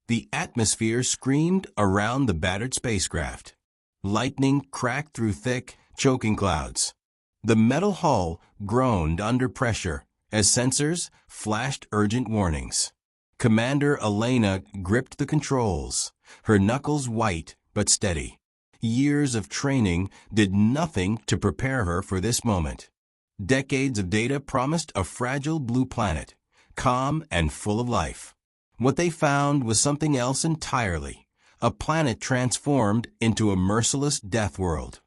The atmosphere screamed around the battered spacecraft. Lightning cracked through thick, choking clouds. The metal hull groaned under pressure as sensors flashed urgent warnings. Commander Elena gripped the controls, her knuckles white but steady. Years of training did nothing to prepare her for this moment. Decades of data promised a fragile blue planet, calm and full of life. What they found was something else entirely, a planet transformed into a merciless death world.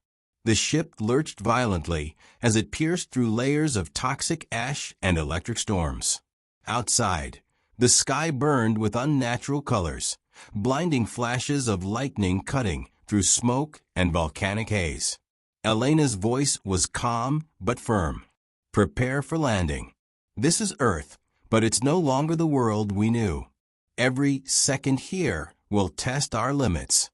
The ship lurched violently as it pierced through layers of toxic ash and electric storms. Outside, the sky burned with unnatural colors, blinding flashes of lightning cutting through smoke and volcanic haze. Elena's voice was calm but firm. Prepare for landing. This is Earth, but it's no longer the world we knew. Every second here will test our limits.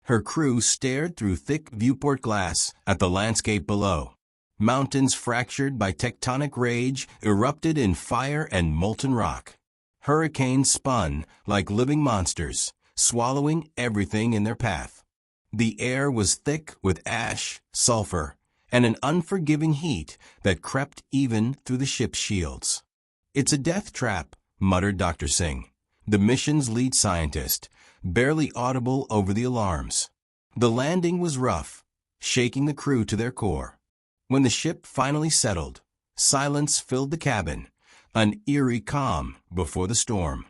Her crew stared through thick viewport glass at the landscape below. Mountains fractured by tectonic rage erupted in fire and molten rock. Hurricanes spun like living monsters, swallowing everything in their path. The air was thick with ash, sulfur, and an unforgiving heat that crept even through the ship's shields. "It's a death trap," muttered Dr. Singh, the mission's lead scientist, barely audible over the alarms. The landing was rough, shaking the crew to their core. When the ship finally settled, silence filled the cabin, an eerie calm before the storm.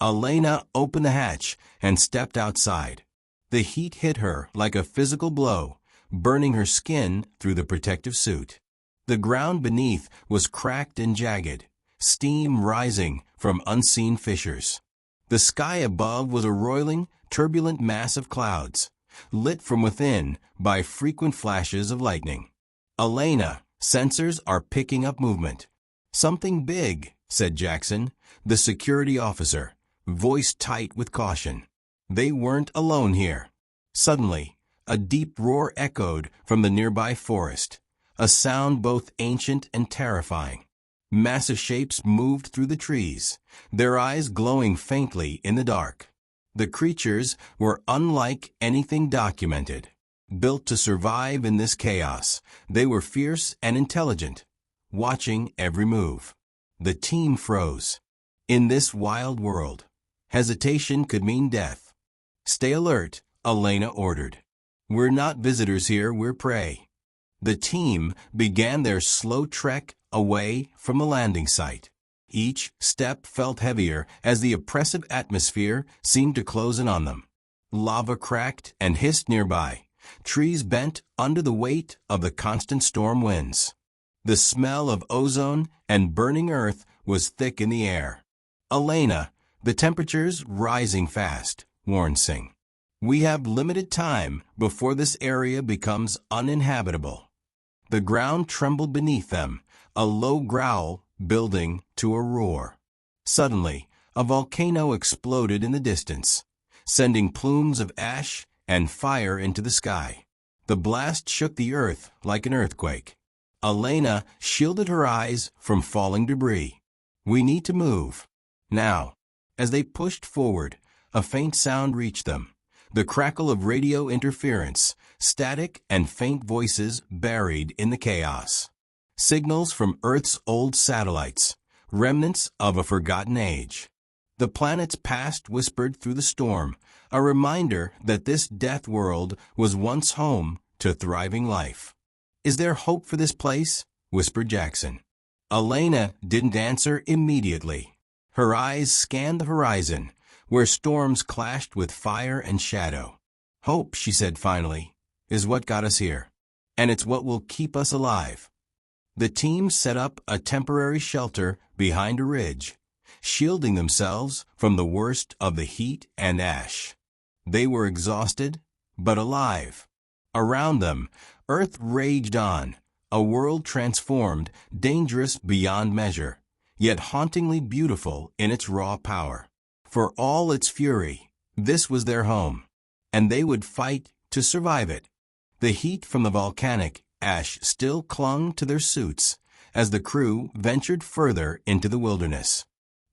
Elena opened the hatch and stepped outside. The heat hit her like a physical blow, burning her skin through the protective suit. The ground beneath was cracked and jagged, steam rising from unseen fissures. The sky above was a roiling, turbulent mass of clouds, lit from within by frequent flashes of lightning. "Elena, sensors are picking up movement." "Something big," said Jackson, the security officer, voice tight with caution. They weren't alone here. Suddenly, a deep roar echoed from the nearby forest, a sound both ancient and terrifying. Massive shapes moved through the trees, their eyes glowing faintly in the dark. The creatures were unlike anything documented. Built to survive in this chaos, they were fierce and intelligent, watching every move. The team froze. In this wild world, hesitation could mean death. "Stay alert," Elena ordered. "We're not visitors here, we're prey." The team began their slow trek away from the landing site. Each step felt heavier as the oppressive atmosphere seemed to close in on them. Lava cracked and hissed nearby. Trees bent under the weight of the constant storm winds. The smell of ozone and burning earth was thick in the air. "Elena, the temperature's rising fast," warned Singh. "We have limited time before this area becomes uninhabitable." The ground trembled beneath them, a low growl building to a roar. Suddenly, a volcano exploded in the distance, sending plumes of ash and fire into the sky. The blast shook the earth like an earthquake. Elena shielded her eyes from falling debris. "We need to move. Now." As they pushed forward, a faint sound reached them. The crackle of radio interference, static and faint voices buried in the chaos. Signals from Earth's old satellites, remnants of a forgotten age. The planet's past whispered through the storm, a reminder that this death world was once home to thriving life. "Is there hope for this place?" whispered Jackson. Elena didn't answer immediately. Her eyes scanned the horizon, where storms clashed with fire and shadow. "Hope," she said finally, "is what got us here, and it's what will keep us alive." The team set up a temporary shelter behind a ridge, shielding themselves from the worst of the heat and ash. They were exhausted, but alive. Around them, Earth raged on, a world transformed, dangerous beyond measure, yet hauntingly beautiful in its raw power. For all its fury, this was their home, and they would fight to survive it. The heat from the volcanic ash still clung to their suits as the crew ventured further into the wilderness.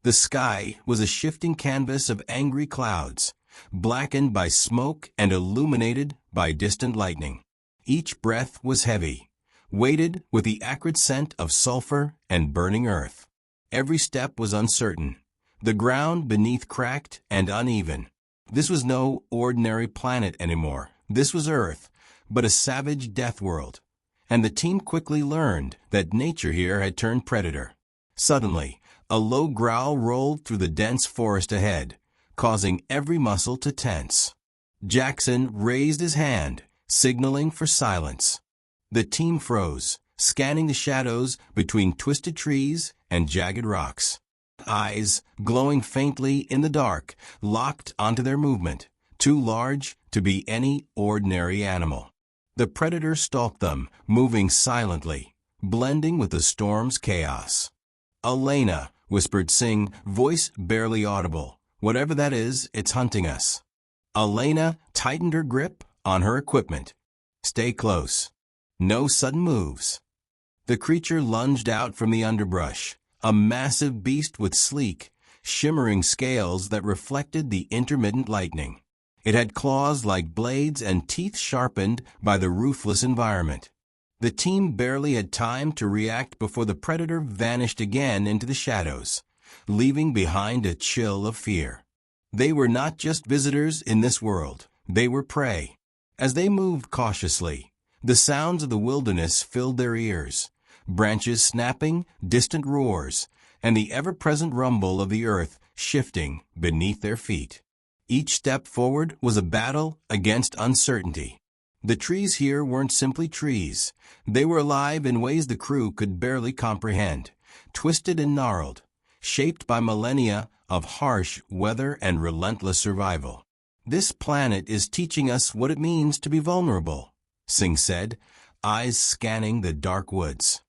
The sky was a shifting canvas of angry clouds, blackened by smoke and illuminated by distant lightning. Each breath was heavy, weighted with the acrid scent of sulfur and burning earth. Every step was uncertain, the ground beneath cracked and uneven. This was no ordinary planet anymore. This was Earth, but a savage death world. And the team quickly learned that nature here had turned predator. Suddenly, a low growl rolled through the dense forest ahead, causing every muscle to tense. Jackson raised his hand, signaling for silence. The team froze, scanning the shadows between twisted trees and jagged rocks. Eyes, glowing faintly in the dark, locked onto their movement, too large to be any ordinary animal. The predator stalked them, moving silently, blending with the storm's chaos. "Elena," whispered Singh, voice barely audible. "Whatever that is, it's hunting us." Elena tightened her grip on her equipment. "Stay close. No sudden moves." The creature lunged out from the underbrush, a massive beast with sleek, shimmering scales that reflected the intermittent lightning. It had claws like blades and teeth sharpened by the ruthless environment. The team barely had time to react before the predator vanished again into the shadows, leaving behind a chill of fear. They were not just visitors in this world, they were prey. As they moved cautiously, the sounds of the wilderness filled their ears, branches snapping, distant roars, and the ever-present rumble of the earth shifting beneath their feet. Each step forward was a battle against uncertainty. The trees here weren't simply trees. They were alive in ways the crew could barely comprehend, twisted and gnarled, shaped by millennia of harsh weather and relentless survival. "This planet is teaching us what it means to be vulnerable," Singh said, eyes scanning the dark woods.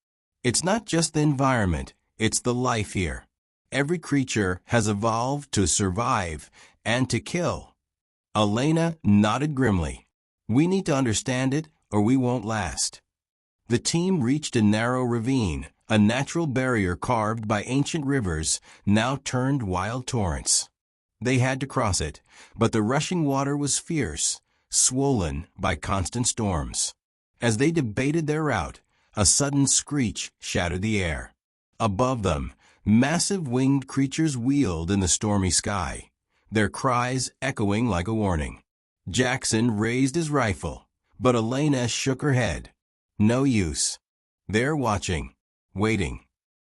"It's not just the environment, it's the life here. Every creature has evolved to survive and to kill." Elena nodded grimly. "We need to understand it, or we won't last." The team reached a narrow ravine, a natural barrier carved by ancient rivers, now turned wild torrents. They had to cross it, but the rushing water was fierce, swollen by constant storms. As they debated their route, a sudden screech shattered the air. Above them, massive winged creatures wheeled in the stormy sky, their cries echoing like a warning. Jackson raised his rifle, but Elena shook her head. "No use. They're watching, waiting."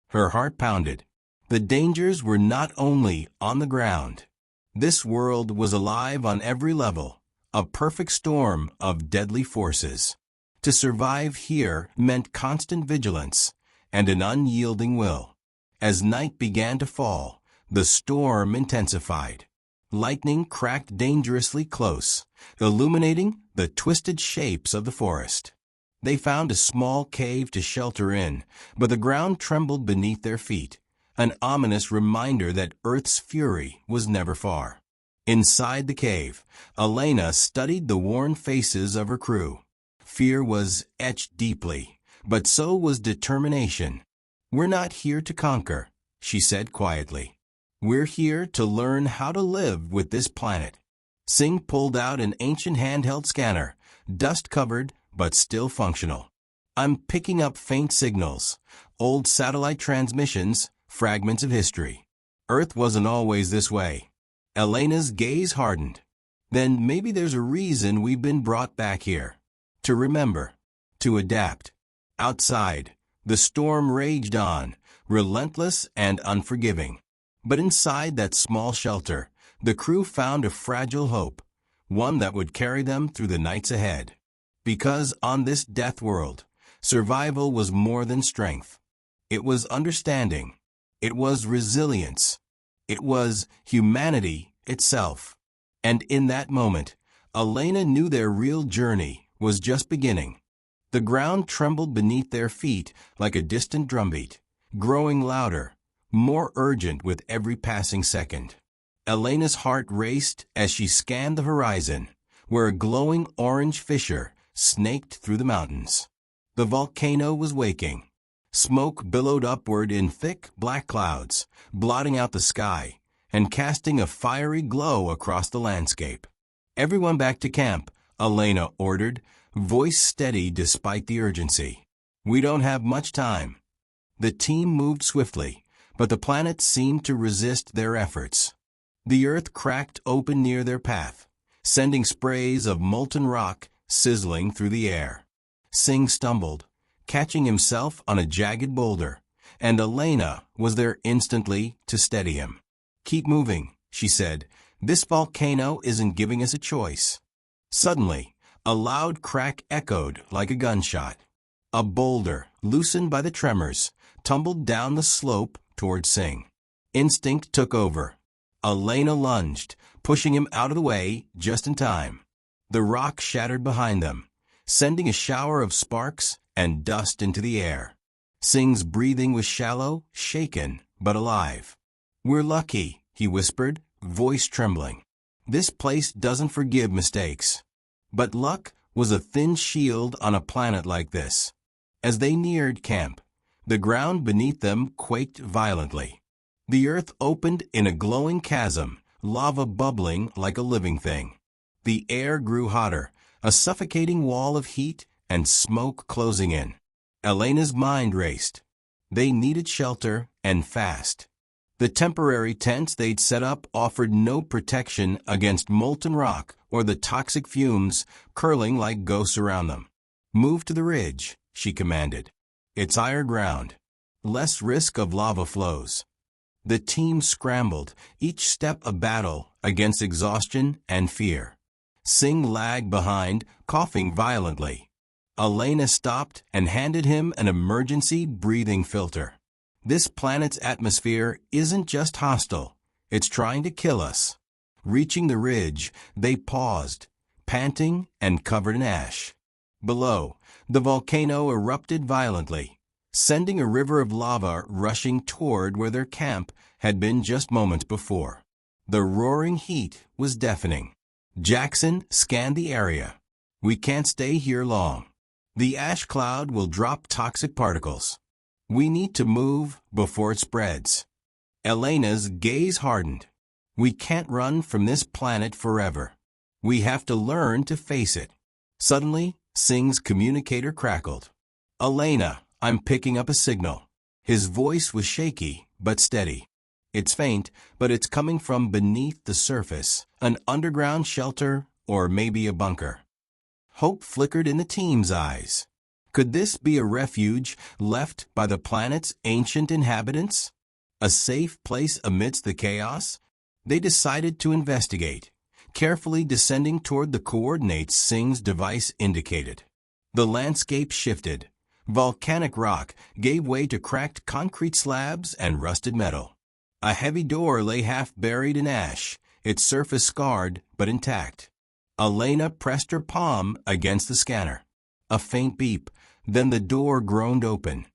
Her heart pounded. The dangers were not only on the ground. This world was alive on every level, a perfect storm of deadly forces. To survive here meant constant vigilance and an unyielding will. As night began to fall, the storm intensified. Lightning cracked dangerously close, illuminating the twisted shapes of the forest. They found a small cave to shelter in, but the ground trembled beneath their feet, an ominous reminder that Earth's fury was never far. Inside the cave, Elena studied the worn faces of her crew. Fear was etched deeply, but so was determination. "We're not here to conquer," she said quietly. "We're here to learn how to live with this planet." Singh pulled out an ancient handheld scanner, dust-covered but still functional. "I'm picking up faint signals, old satellite transmissions, fragments of history. Earth wasn't always this way." Elena's gaze hardened. "Then maybe there's a reason we've been brought back here. To remember, to adapt." Outside, the storm raged on, relentless and unforgiving. But inside that small shelter, the crew found a fragile hope, one that would carry them through the nights ahead. Because on this death world, survival was more than strength. It was understanding. It was resilience. It was humanity itself. And in that moment, Elena knew their real journey was just beginning. The ground trembled beneath their feet like a distant drumbeat, growing louder, more urgent with every passing second. Elena's heart raced as she scanned the horizon, where a glowing orange fissure snaked through the mountains. The volcano was waking. Smoke billowed upward in thick black clouds, blotting out the sky and casting a fiery glow across the landscape. "Everyone back to camp," Elena ordered, voice steady despite the urgency. "We don't have much time." The team moved swiftly, but the planet seemed to resist their efforts. The earth cracked open near their path, sending sprays of molten rock sizzling through the air. Singh stumbled, catching himself on a jagged boulder, and Elena was there instantly to steady him. "Keep moving," she said. "This volcano isn't giving us a choice." Suddenly, a loud crack echoed like a gunshot. A boulder, loosened by the tremors, tumbled down the slope toward Singh. Instinct took over. Elena lunged, pushing him out of the way just in time. The rock shattered behind them, sending a shower of sparks and dust into the air. Singh's breathing was shallow, shaken, but alive. "We're lucky," he whispered, voice trembling. "This place doesn't forgive mistakes." But luck was a thin shield on a planet like this. As they neared camp, the ground beneath them quaked violently. The earth opened in a glowing chasm, lava bubbling like a living thing. The air grew hotter, a suffocating wall of heat and smoke closing in. Elena's mind raced. They needed shelter, and fast. The temporary tents they'd set up offered no protection against molten rock or the toxic fumes curling like ghosts around them. "Move to the ridge," she commanded. "It's higher ground. Less risk of lava flows." The team scrambled, each step a battle against exhaustion and fear. Singh lagged behind, coughing violently. Elena stopped and handed him an emergency breathing filter. "This planet's atmosphere isn't just hostile, it's trying to kill us." Reaching the ridge, they paused, panting and covered in ash. Below, the volcano erupted violently, sending a river of lava rushing toward where their camp had been just moments before. The roaring heat was deafening. Jackson scanned the area. "We can't stay here long. The ash cloud will drop toxic particles. We need to move before it spreads." Elena's gaze hardened. "We can't run from this planet forever. We have to learn to face it." Suddenly, Singh's communicator crackled. "Elena, I'm picking up a signal." His voice was shaky, but steady. "It's faint, but it's coming from beneath the surface, an underground shelter, or maybe a bunker." Hope flickered in the team's eyes. Could this be a refuge left by the planet's ancient inhabitants? A safe place amidst the chaos? They decided to investigate, carefully descending toward the coordinates Singh's device indicated. The landscape shifted. Volcanic rock gave way to cracked concrete slabs and rusted metal. A heavy door lay half buried in ash, its surface scarred but intact. Elena pressed her palm against the scanner. A faint beep, then the door groaned open,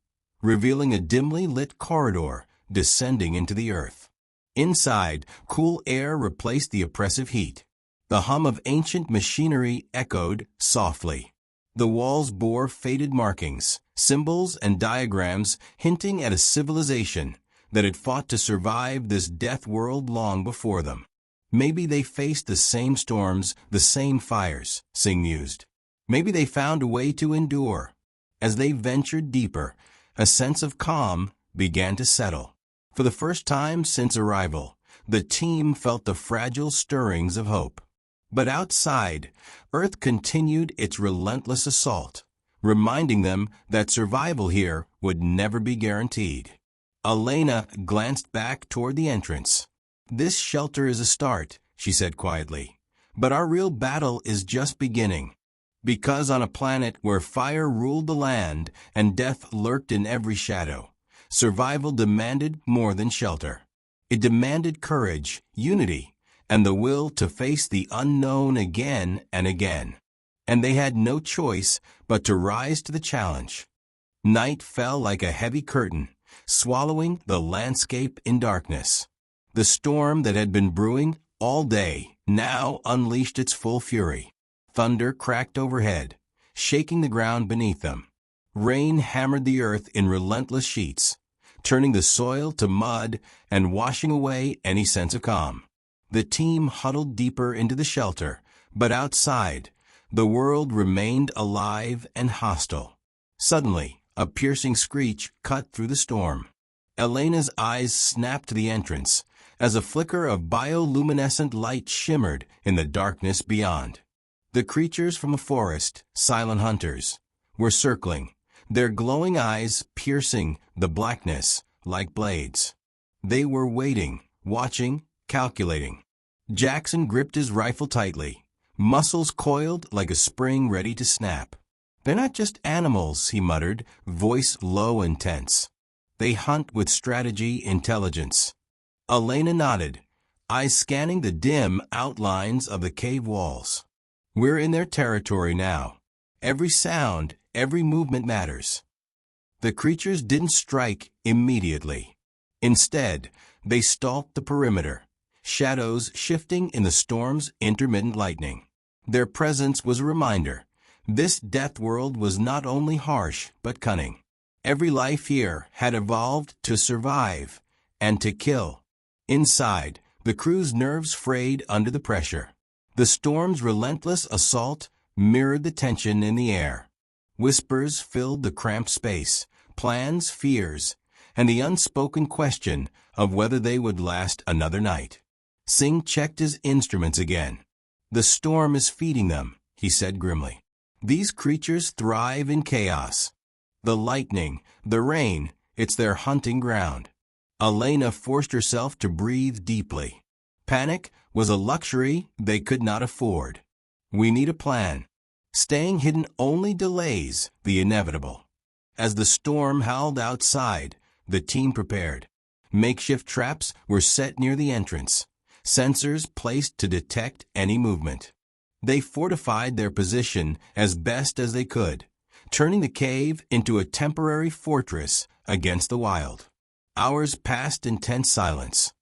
revealing a dimly lit corridor descending into the earth. Inside, cool air replaced the oppressive heat. The hum of ancient machinery echoed softly. The walls bore faded markings, symbols and diagrams hinting at a civilization that had fought to survive this death world long before them. Maybe they faced the same storms, the same fires, Singh mused. Maybe they found a way to endure. As they ventured deeper, a sense of calm began to settle. For the first time since arrival, the team felt the fragile stirrings of hope. But outside, Earth continued its relentless assault, reminding them that survival here would never be guaranteed. Elena glanced back toward the entrance. "This shelter is a start," she said quietly, "but our real battle is just beginning." Because on a planet where fire ruled the land and death lurked in every shadow, survival demanded more than shelter. It demanded courage, unity, and the will to face the unknown again and again. And they had no choice but to rise to the challenge. Night fell like a heavy curtain, swallowing the landscape in darkness. The storm that had been brewing all day now unleashed its full fury. Thunder cracked overhead, shaking the ground beneath them. Rain hammered the earth in relentless sheets, turning the soil to mud and washing away any sense of calm. The team huddled deeper into the shelter, but outside, the world remained alive and hostile. Suddenly, a piercing screech cut through the storm. Elena's eyes snapped to the entrance as a flicker of bioluminescent light shimmered in the darkness beyond. The creatures from the forest, silent hunters, were circling, their glowing eyes piercing the blackness like blades. They were waiting, watching, calculating. Jackson gripped his rifle tightly, muscles coiled like a spring ready to snap. "They're not just animals," he muttered, voice low and tense. "They hunt with strategy, intelligence." Elena nodded, eyes scanning the dim outlines of the cave walls. "We're in their territory now. Every sound, every movement matters." The creatures didn't strike immediately. Instead, they stalked the perimeter, shadows shifting in the storm's intermittent lightning. Their presence was a reminder. This death world was not only harsh, but cunning. Every life here had evolved to survive and to kill. Inside, the crew's nerves frayed under the pressure. The storm's relentless assault mirrored the tension in the air. Whispers filled the cramped space, plans, fears, and the unspoken question of whether they would last another night. Singh checked his instruments again. "The storm is feeding them," he said grimly. "These creatures thrive in chaos. The lightning, the rain, it's their hunting ground." Elena forced herself to breathe deeply. Panic was a luxury they could not afford. "We need a plan." Staying hidden only delays the inevitable. As the storm howled outside, the team prepared. Makeshift traps were set near the entrance, sensors placed to detect any movement. They fortified their position as best as they could, turning the cave into a temporary fortress against the wild. Hours passed in tense silence.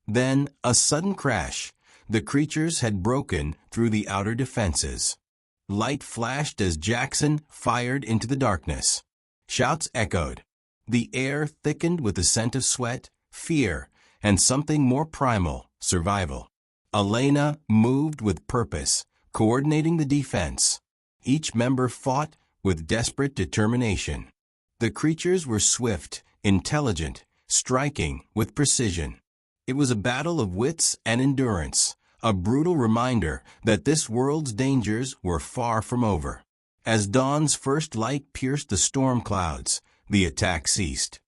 Then, a sudden crash. The creatures had broken through the outer defenses. Light flashed as Jackson fired into the darkness. Shouts echoed. The air thickened with the scent of sweat, fear, and something more primal, survival. Elena moved with purpose, coordinating the defense. Each member fought with desperate determination. The creatures were swift, intelligent, striking with precision. It was a battle of wits and endurance, a brutal reminder that this world's dangers were far from over. As dawn's first light pierced the storm clouds, the attack ceased.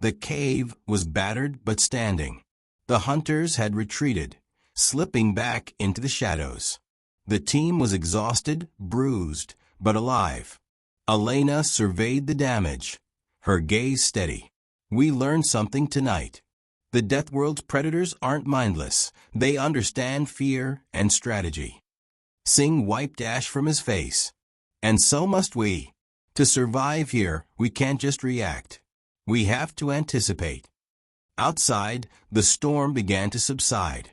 The cave was battered but standing. The hunters had retreated, slipping back into the shadows. The team was exhausted, bruised, but alive. Elena surveyed the damage, her gaze steady. "We learned something tonight. The Deathworld's predators aren't mindless. They understand fear and strategy." Singh wiped ash from his face. "And so must we. To survive here, we can't just react. We have to anticipate." Outside, the storm began to subside.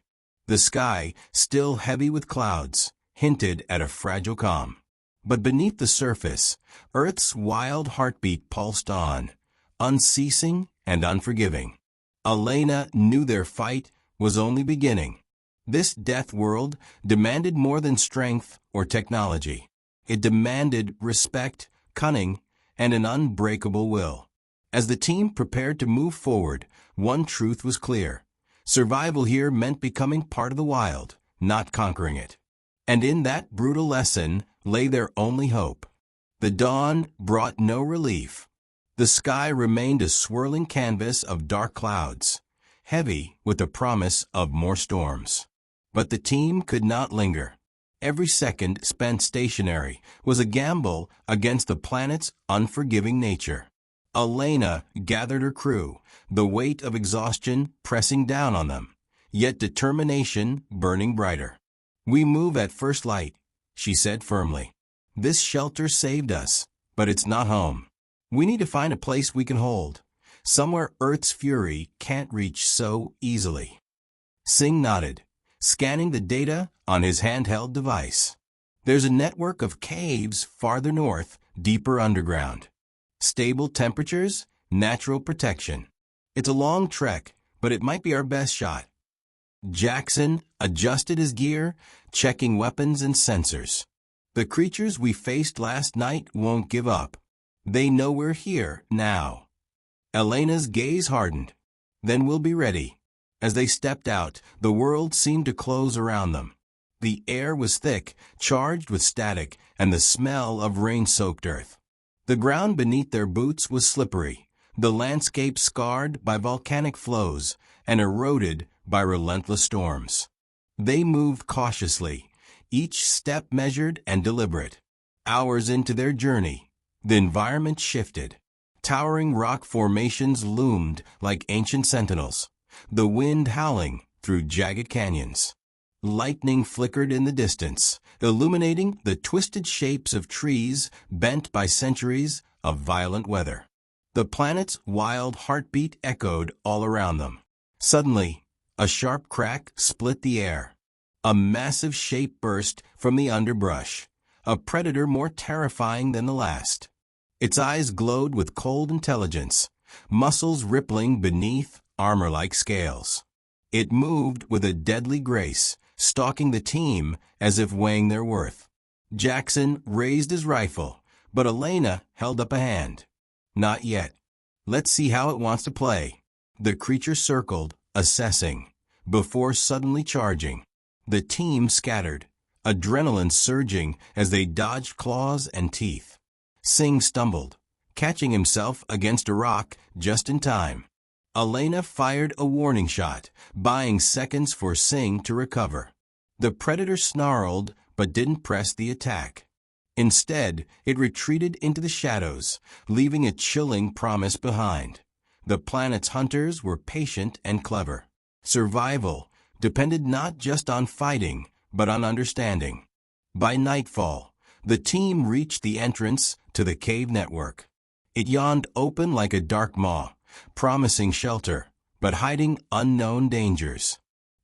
The sky, still heavy with clouds, hinted at a fragile calm. But beneath the surface, Earth's wild heartbeat pulsed on, unceasing and unforgiving. Elena knew their fight was only beginning. This death world demanded more than strength or technology. It demanded respect, cunning, and an unbreakable will. As the team prepared to move forward, one truth was clear. Survival here meant becoming part of the wild, not conquering it. And in that brutal lesson lay their only hope. The dawn brought no relief. The sky remained a swirling canvas of dark clouds, heavy with the promise of more storms. But the team could not linger. Every second spent stationary was a gamble against the planet's unforgiving nature. Elena gathered her crew, the weight of exhaustion pressing down on them, yet determination burning brighter. "We move at first light," she said firmly. "This shelter saved us, but it's not home. We need to find a place we can hold, somewhere Earth's fury can't reach so easily." Singh nodded, scanning the data on his handheld device. "There's a network of caves farther north, deeper underground. Stable temperatures, natural protection. It's a long trek, but it might be our best shot. Jackson adjusted his gear, checking weapons and sensors. The creatures we faced last night won't give up. They know we're here now. Elena's gaze hardened. Then we'll be ready. As they stepped out, the world seemed to close around them. The air was thick, charged with static and the smell of rain-soaked earth. The ground beneath their boots was slippery, the landscape scarred by volcanic flows and eroded by relentless storms. They moved cautiously, each step measured and deliberate. Hours into their journey, the environment shifted. Towering rock formations loomed like ancient sentinels, the wind howling through jagged canyons. Lightning flickered in the distance, illuminating the twisted shapes of trees bent by centuries of violent weather. The planet's wild heartbeat echoed all around them. Suddenly, a sharp crack split the air. A massive shape burst from the underbrush, a predator more terrifying than the last. Its eyes glowed with cold intelligence, muscles rippling beneath armor-like scales. It moved with a deadly grace, stalking the team as if weighing their worth. Jackson raised his rifle, but Elena held up a hand. Not yet. Let's see how it wants to play. The creature circled, assessing, before suddenly charging. The team scattered, adrenaline surging as they dodged claws and teeth. Singh stumbled, catching himself against a rock just in time. Elena fired a warning shot, buying seconds for Singh to recover. The predator snarled but didn't press the attack. Instead, it retreated into the shadows, leaving a chilling promise behind. The planet's hunters were patient and clever. Survival depended not just on fighting, but on understanding. By nightfall, the team reached the entrance to the cave network. It yawned open like a dark maw, promising shelter, but hiding unknown dangers.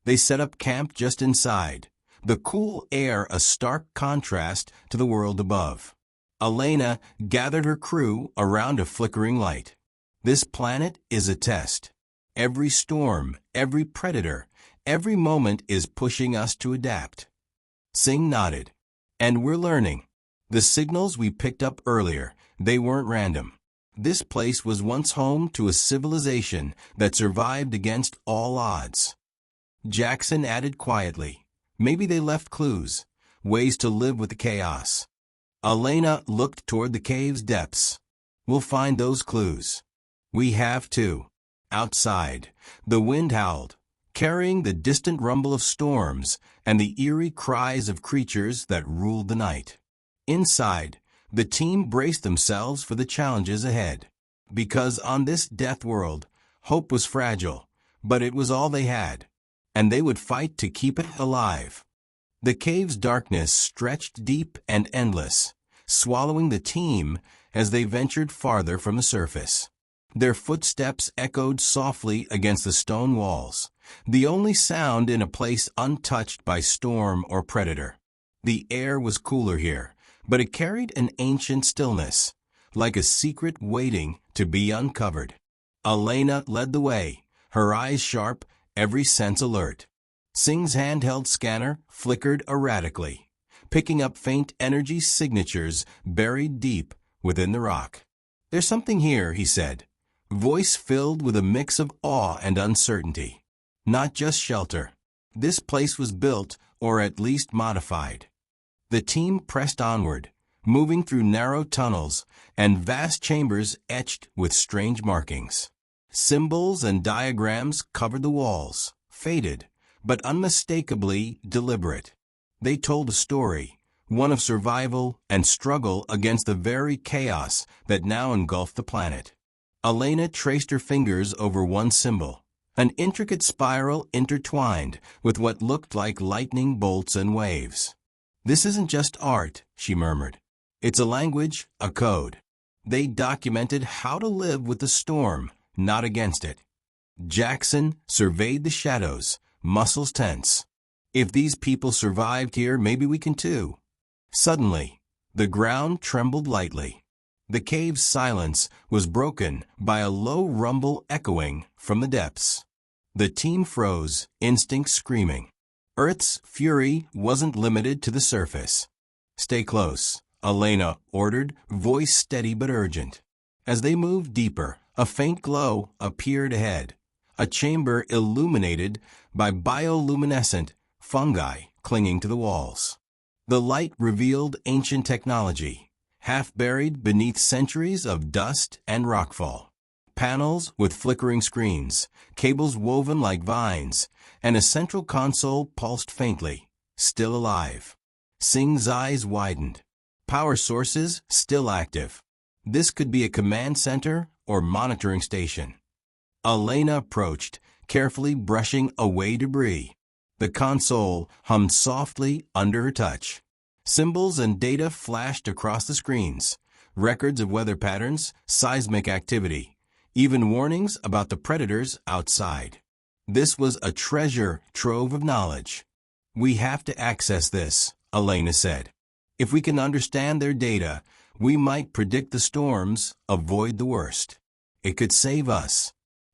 They set up camp just inside, the cool air a stark contrast to the world above. Elena gathered her crew around a flickering light. This planet is a test. Every storm, every predator, every moment is pushing us to adapt. Singh nodded. And we're learning. The signals we picked up earlier, they weren't random. This place was once home to a civilization that survived against all odds. Jackson added quietly, maybe they left clues, ways to live with the chaos. Elena looked toward the cave's depths. We'll find those clues. We have to. Outside, the wind howled, carrying the distant rumble of storms and the eerie cries of creatures that ruled the night. Inside, the team braced themselves for the challenges ahead. Because on this death world, hope was fragile, but it was all they had, and they would fight to keep it alive. The cave's darkness stretched deep and endless, swallowing the team as they ventured farther from the surface. Their footsteps echoed softly against the stone walls, the only sound in a place untouched by storm or predator. The air was cooler here, but it carried an ancient stillness, like a secret waiting to be uncovered. Elena led the way, her eyes sharp, every sense alert. Singh's handheld scanner flickered erratically, picking up faint energy signatures buried deep within the rock. There's something here, he said, voice filled with a mix of awe and uncertainty. Not just shelter. This place was built, or at least modified. The team pressed onward, moving through narrow tunnels and vast chambers etched with strange markings. Symbols and diagrams covered the walls, faded, but unmistakably deliberate. They told a story, one of survival and struggle against the very chaos that now engulfed the planet. Elena traced her fingers over one symbol, an intricate spiral intertwined with what looked like lightning bolts and waves. This isn't just art, she murmured. It's a language, a code. They documented how to live with the storm, not against it. Jackson surveyed the shadows, muscles tense. If these people survived here, maybe we can too. Suddenly, the ground trembled lightly. The cave's silence was broken by a low rumble echoing from the depths. The team froze, instinct screaming. Earth's fury wasn't limited to the surface. "Stay close," Elena ordered, voice steady but urgent. As they moved deeper, a faint glow appeared ahead, a chamber illuminated by bioluminescent fungi clinging to the walls. The light revealed ancient technology, half buried beneath centuries of dust and rockfall. Panels with flickering screens, cables woven like vines, and a central console pulsed faintly, still alive. Singh's eyes widened. Power sources still active. This could be a command center or monitoring station. Elena approached, carefully brushing away debris. The console hummed softly under her touch. Symbols and data flashed across the screens, records of weather patterns, seismic activity, even warnings about the predators outside. This was a treasure trove of knowledge. "We have to access this," Elena said. "If we can understand their data, we might predict the storms, avoid the worst. It could save us."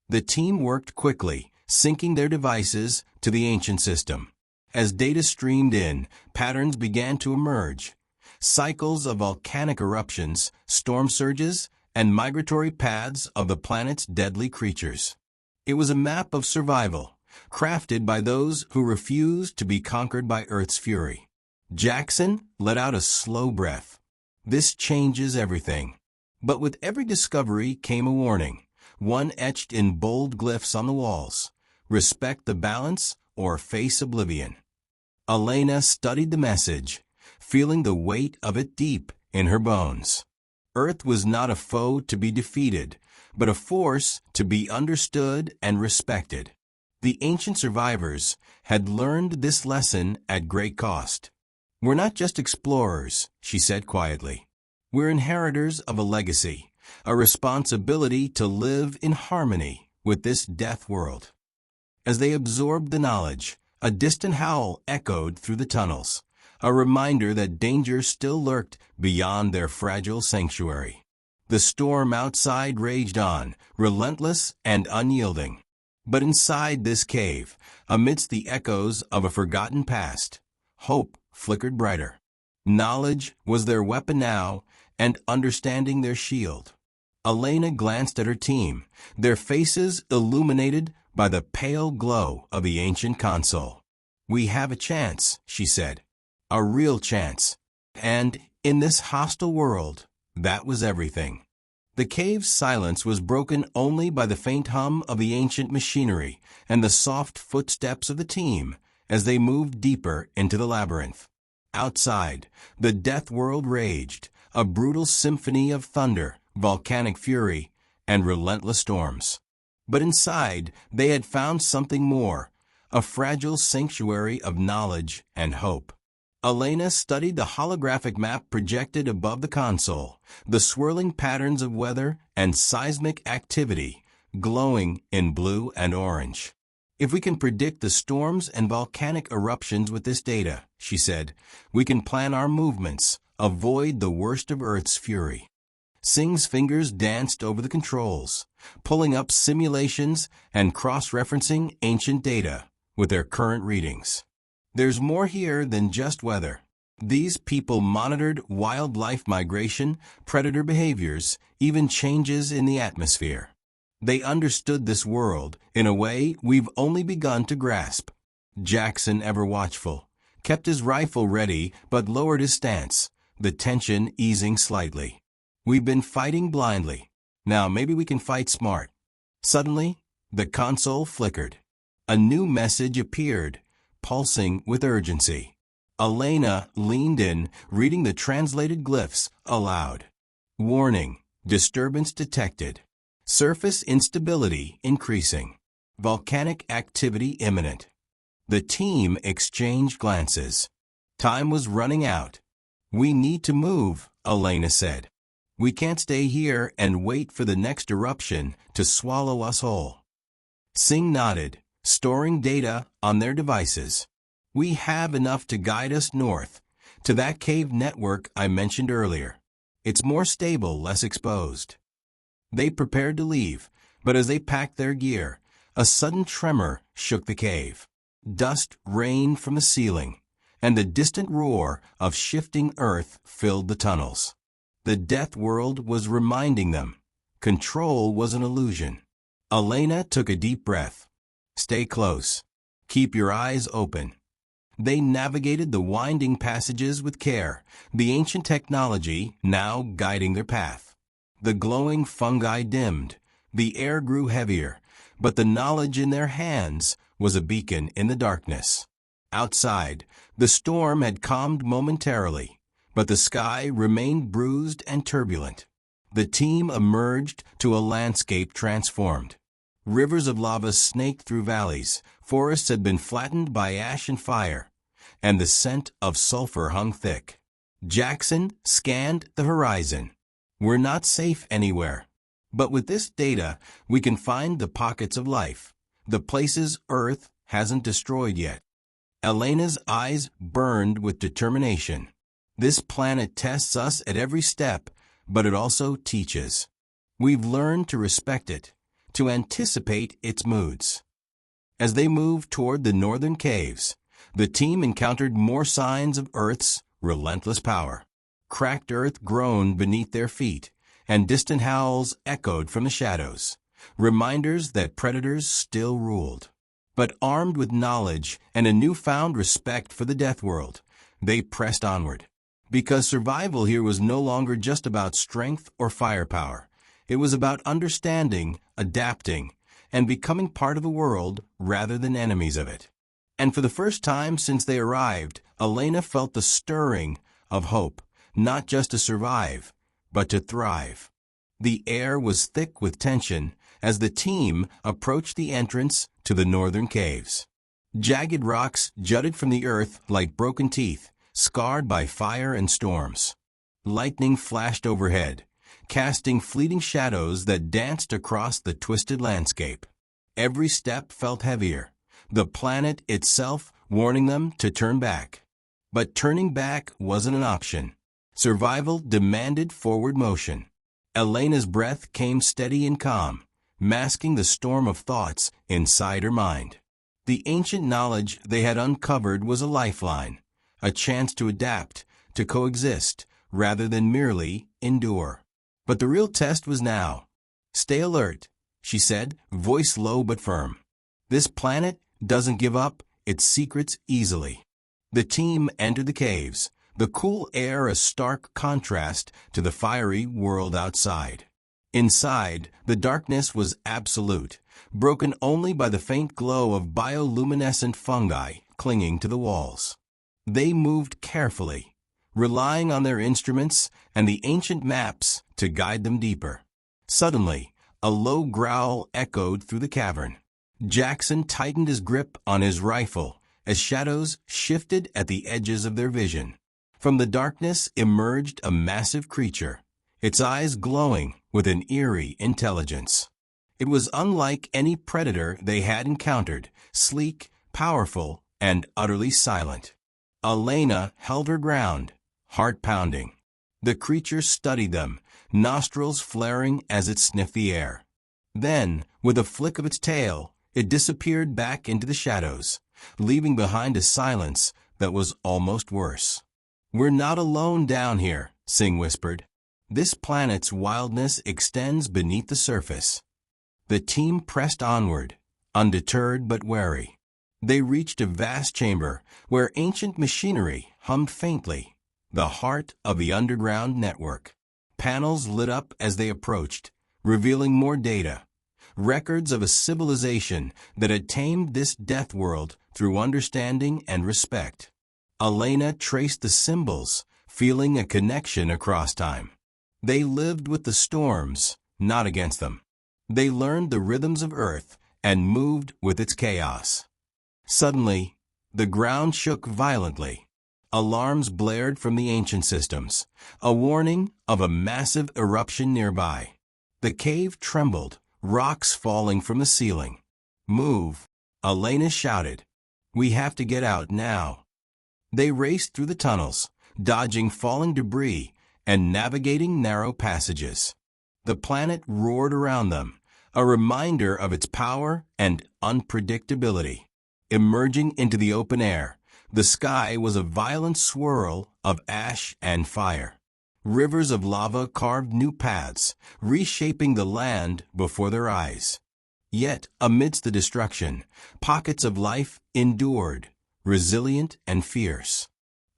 The team worked quickly, syncing their devices to the ancient system. As data streamed in, patterns began to emerge. Cycles of volcanic eruptions, storm surges, and migratory paths of the planet's deadly creatures. It was a map of survival, crafted by those who refused to be conquered by Earth's fury. Jackson let out a slow breath. This changes everything. But with every discovery came a warning, one etched in bold glyphs on the walls: respect the balance or face oblivion. Elena studied the message, feeling the weight of it deep in her bones. Earth was not a foe to be defeated, but a force to be understood and respected. The ancient survivors had learned this lesson at great cost. "We're not just explorers," she said quietly. "We're inheritors of a legacy, a responsibility to live in harmony with this death world." As they absorbed the knowledge, a distant howl echoed through the tunnels, a reminder that danger still lurked beyond their fragile sanctuary. The storm outside raged on, relentless and unyielding. But inside this cave, amidst the echoes of a forgotten past, hope flickered brighter. Knowledge was their weapon now, and understanding their shield. Elena glanced at her team, their faces illuminated by the pale glow of the ancient console. "We have a chance," she said. "A real chance." And in this hostile world, that was everything. The cave's silence was broken only by the faint hum of the ancient machinery and the soft footsteps of the team as they moved deeper into the labyrinth. Outside, the death world raged, a brutal symphony of thunder, volcanic fury, and relentless storms. But inside, they had found something more, a fragile sanctuary of knowledge and hope. Elena studied the holographic map projected above the console, the swirling patterns of weather and seismic activity glowing in blue and orange. "If we can predict the storms and volcanic eruptions with this data," she said, "we can plan our movements, avoid the worst of Earth's fury." Singh's fingers danced over the controls, pulling up simulations and cross-referencing ancient data with their current readings. "There's more here than just weather. These people monitored wildlife migration, predator behaviors, even changes in the atmosphere. They understood this world in a way we've only begun to grasp." Jackson, ever watchful, kept his rifle ready but lowered his stance, the tension easing slightly. "We've been fighting blindly. Now maybe we can fight smart." Suddenly, the console flickered. A new message appeared, pulsing with urgency. Elena leaned in, reading the translated glyphs aloud. "Warning, disturbance detected. Surface instability increasing. Volcanic activity imminent." The team exchanged glances. Time was running out. "We need to move," Elena said. "We can't stay here and wait for the next eruption to swallow us whole." Singh nodded, storing data on their devices. "We have enough to guide us north, to that cave network I mentioned earlier. It's more stable, less exposed. They prepared to leave, but as they packed their gear, a sudden tremor shook the cave. Dust rained from the ceiling, and the distant roar of shifting earth filled the tunnels. The Deathworld was reminding them, control was an illusion. Elena took a deep breath. Stay close. Keep your eyes open. They navigated the winding passages with care, the ancient technology now guiding their path. The glowing fungi dimmed, the air grew heavier, but the knowledge in their hands was a beacon in the darkness. Outside, the storm had calmed momentarily, but the sky remained bruised and turbulent. The team emerged to a landscape transformed. Rivers of lava snaked through valleys, forests had been flattened by ash and fire, and the scent of sulfur hung thick. Jackson scanned the horizon. We're not safe anywhere. But with this data, we can find the pockets of life, the places Earth hasn't destroyed yet. Elena's eyes burned with determination. This planet tests us at every step, but it also teaches. We've learned to respect it, to anticipate its moods. As they moved toward the northern caves, the team encountered more signs of Earth's relentless power. Cracked earth groaned beneath their feet, and distant howls echoed from the shadows, reminders that predators still ruled. But armed with knowledge and a newfound respect for the Deathworld, they pressed onward. Because survival here was no longer just about strength or firepower. It was about understanding, adapting, and becoming part of the world rather than enemies of it. And for the first time since they arrived, Elena felt the stirring of hope, not just to survive, but to thrive. The air was thick with tension as the team approached the entrance to the northern caves. Jagged rocks jutted from the earth like broken teeth, scarred by fire and storms. Lightning flashed overhead, casting fleeting shadows that danced across the twisted landscape. Every step felt heavier, the planet itself warning them to turn back. But turning back wasn't an option. Survival demanded forward motion. Elena's breath came steady and calm, masking the storm of thoughts inside her mind. The ancient knowledge they had uncovered was a lifeline, a chance to adapt, to coexist, rather than merely endure. But the real test was now. Stay alert, she said, voice low but firm. This planet doesn't give up its secrets easily. The team entered the caves, the cool air a stark contrast to the fiery world outside. Inside, the darkness was absolute, broken only by the faint glow of bioluminescent fungi clinging to the walls. They moved carefully, relying on their instruments and the ancient maps to guide them deeper. Suddenly, a low growl echoed through the cavern. Jackson tightened his grip on his rifle as shadows shifted at the edges of their vision. From the darkness emerged a massive creature, its eyes glowing with an eerie intelligence. It was unlike any predator they had encountered, sleek, powerful, and utterly silent. Elena held her ground, heart pounding. The creature studied them, nostrils flaring as it sniffed the air. Then, with a flick of its tail, it disappeared back into the shadows, leaving behind a silence that was almost worse. "We're not alone down here," Singh whispered. "This planet's wildness extends beneath the surface." The team pressed onward, undeterred but wary. They reached a vast chamber where ancient machinery hummed faintly, the heart of the underground network. Panels lit up as they approached, revealing more data, records of a civilization that had tamed this death world through understanding and respect. Elena traced the symbols, feeling a connection across time. They lived with the storms, not against them. They learned the rhythms of Earth and moved with its chaos. Suddenly, the ground shook violently. Alarms blared from the ancient systems, a warning of a massive eruption nearby. The cave trembled, rocks falling from the ceiling. "Move," Elena shouted. "We have to get out now." They raced through the tunnels, dodging falling debris and navigating narrow passages. The planet roared around them, a reminder of its power and unpredictability. Emerging into the open air, the sky was a violent swirl of ash and fire. Rivers of lava carved new paths, reshaping the land before their eyes. Yet, amidst the destruction, pockets of life endured, resilient and fierce.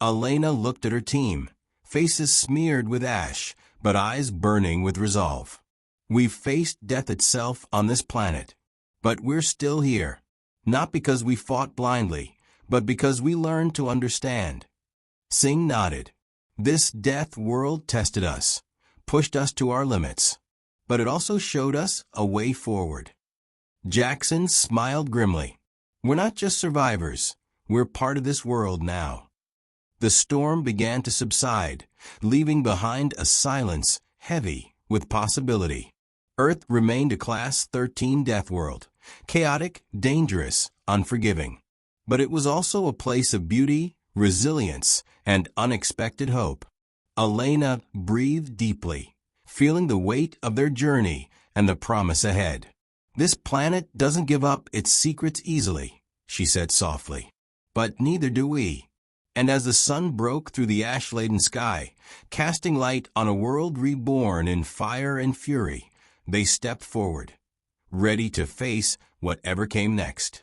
Elena looked at her team, faces smeared with ash, but eyes burning with resolve. We've faced death itself on this planet, but we're still here, not because we fought blindly, but because we learned to understand. Singh nodded. This death world tested us, pushed us to our limits, but it also showed us a way forward. Jackson smiled grimly. We're not just survivors, we're part of this world now. The storm began to subside, leaving behind a silence heavy with possibility. Earth remained a Class 13 death world, chaotic, dangerous, unforgiving. But it was also a place of beauty, resilience, and unexpected hope. Elena breathed deeply, feeling the weight of their journey and the promise ahead. This planet doesn't give up its secrets easily, she said softly. But neither do we. And as the sun broke through the ash-laden sky, casting light on a world reborn in fire and fury, they stepped forward, ready to face whatever came next.